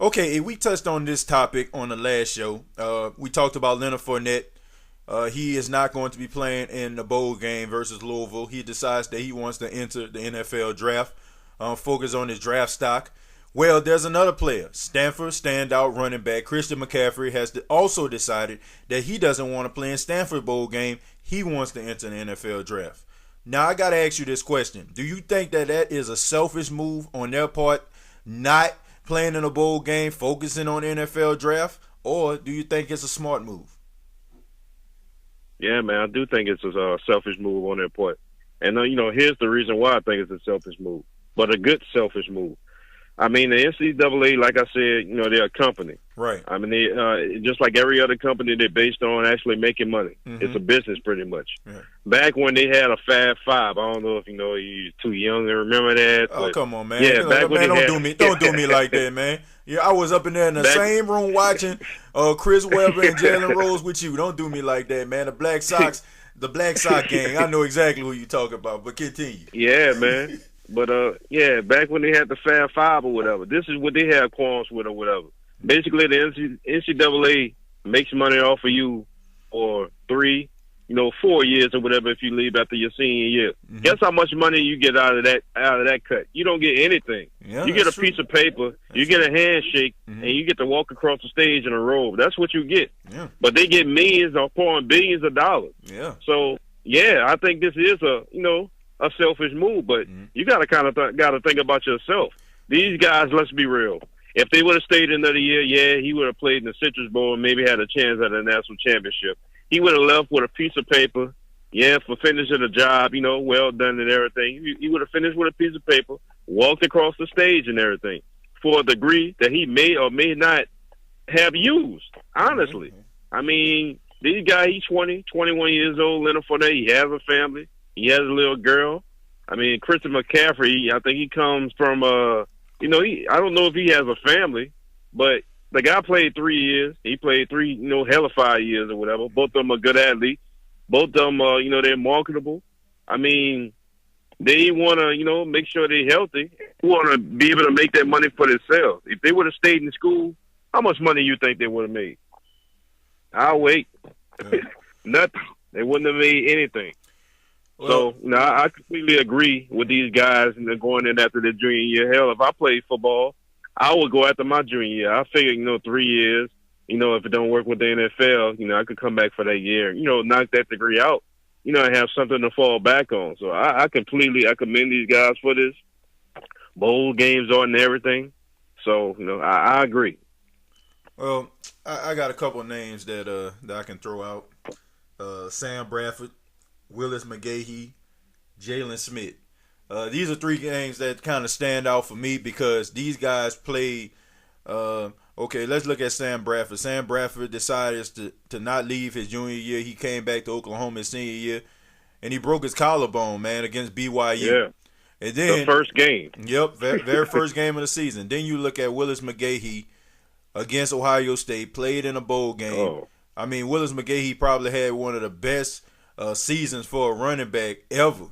Okay, we touched on this topic on the last show. We talked about Leonard Fournette. He is not going to be playing in the bowl game versus Louisville. He decides that he wants to enter the NFL draft, focus on his draft stock. Well, there's another player, Stanford standout running back Christian McCaffrey has also decided that he doesn't want to play in Stanford bowl game. He wants to enter the NFL draft. Now, I got to ask you this question. Do you think that that is a selfish move on their part, not playing in a bowl game, focusing on the NFL draft, or do you think it's a smart move? Yeah, man, I do think it's a selfish move on their part. And, here's the reason why I think it's a selfish move, but a good selfish move. I mean, the NCAA, like I said, they're a company. Right. I mean, they just like every other company, they're based on actually making money. Mm-hmm. It's a business pretty much. Yeah. Back when they had a Fab Five, I don't know if you're too young to remember that. Oh, but come on, man. Yeah, back when don't do me like that, man. Yeah, I was up in there in the same room watching Chris Webber and Jalen Rose with you. Don't do me like that, man. The Black Sox gang. I know exactly who you talking about, but continue. Yeah, man. But, back when they had the Fab Five or whatever, this is what they had qualms with or whatever. Basically, the NCAA makes money off of you for 4 years or whatever if you leave after your senior year. Mm-hmm. Guess how much money you get out of that cut? You don't get anything. Yeah, you get a piece of paper, you get a handshake, and you get to walk across the stage in a robe. That's what you get. Yeah. But they get millions or pouring billions of dollars. Yeah. So, I think this is a selfish move, but you got to kind of got to think about yourself. These guys, let's be real. If they would have stayed another year, he would have played in the Citrus Bowl and maybe had a chance at a national championship. He would have left with a piece of paper, for finishing the job, well done and everything. He would have finished with a piece of paper, walked across the stage and everything for a degree that he may or may not have used, honestly. Mm-hmm. I mean, these guys, he's 20, 21 years old, Leonard Fournette, he has a family. He has a little girl. I mean, Christian McCaffrey, I think he comes from, I don't know if he has a family, but the guy played 3 years. He played three, hella 5 years or whatever. Both of them are good athletes. Both of them, they're marketable. I mean, they want to, make sure they're healthy. They want to be able to make that money for themselves. If they would have stayed in school, how much money you think they would have made? I'll wait. Nothing. They wouldn't have made anything. Well, so, I completely agree with these guys and they're going in after their junior year. Hell, if I played football, I would go after my junior year. I figure, 3 years, if it don't work with the NFL, I could come back for that year, knock that degree out, and have something to fall back on. So I commend these guys for this. Bowl games on and everything. So, I agree. Well, I got a couple of names that I can throw out. Sam Bradford, Willis McGahee, Jalen Smith. These are three games that kind of stand out for me because these guys played. Okay, let's look at Sam Bradford. Sam Bradford decided to not leave his junior year. He came back to Oklahoma his senior year, and he broke his collarbone, man, against BYU. Yeah. And then the first game. Yep, very first game of the season. Then you look at Willis McGahee against Ohio State, played in a bowl game. Oh. I mean, Willis McGahee probably had one of the best seasons for a running back ever.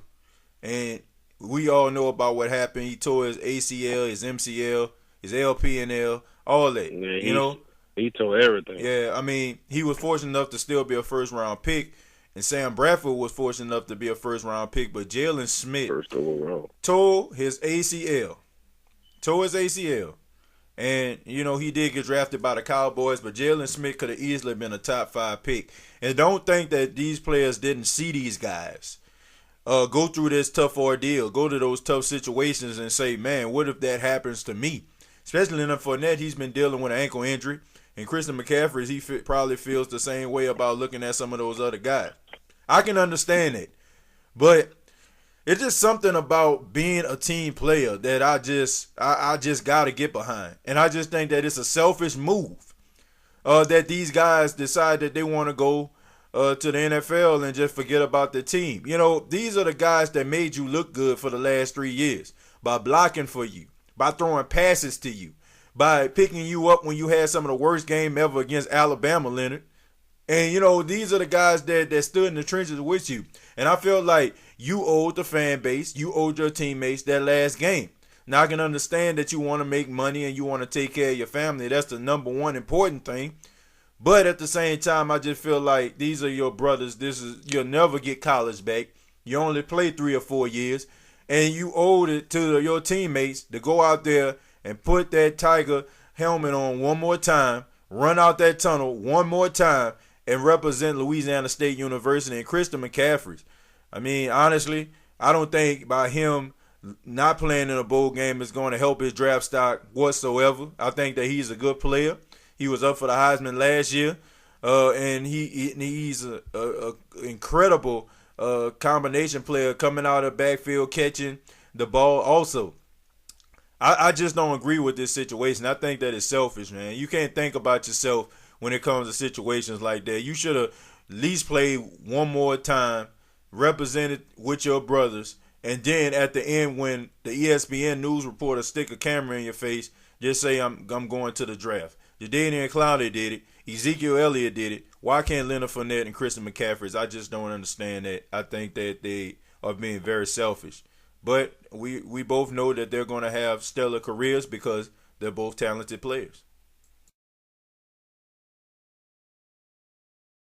And we all know about what happened. He tore his ACL, his MCL, his LPNL, all that. Yeah, he tore everything. Yeah, I mean, he was fortunate enough to still be a first-round pick, and Sam Bradford was fortunate enough to be a first-round pick, but Jalen Smith tore his ACL. And, he did get drafted by the Cowboys, but Jalen Smith could have easily been a top 5 pick. And don't think that these players didn't see these guys go through this tough ordeal, go to those tough situations and say, man, what if that happens to me? Especially Leonard Fournette, he's been dealing with an ankle injury. And Christian McCaffrey, probably feels the same way about looking at some of those other guys. I can understand it. But it's just something about being a team player that I just got to get behind. And I just think that it's a selfish move that these guys decide that they want to go to the NFL and just forget about the team. These are the guys that made you look good for the last 3 years by blocking for you, by throwing passes to you, by picking you up when you had some of the worst game ever against Alabama, Leonard. And, these are the guys that stood in the trenches with you. And I feel like you owed the fan base, you owed your teammates that last game. Now I can understand that you want to make money and you want to take care of your family. That's the number one important thing. But at the same time, I just feel like these are your brothers. You'll never get college back. You only play 3 or 4 years, and you owe it to your teammates to go out there and put that Tiger helmet on one more time, run out that tunnel one more time, and represent Louisiana State University and Christian McCaffrey. I mean, honestly, I don't think by him not playing in a bowl game is going to help his draft stock whatsoever. I think that he's a good player. He was up for the Heisman last year, and he's a incredible combination player coming out of the backfield, catching the ball also. I just don't agree with this situation. I think that it's selfish, man. You can't think about yourself when it comes to situations like that. You should have at least played one more time, represented with your brothers, and then at the end when the ESPN news reporter stick a camera in your face, just say, I'm going to the draft. Jadeveon Clowney did it. Ezekiel Elliott did it. Why can't Leonard Fournette and Christian McCaffrey? I just don't understand that. I think that they are being very selfish. But we both know that they're going to have stellar careers because they're both talented players.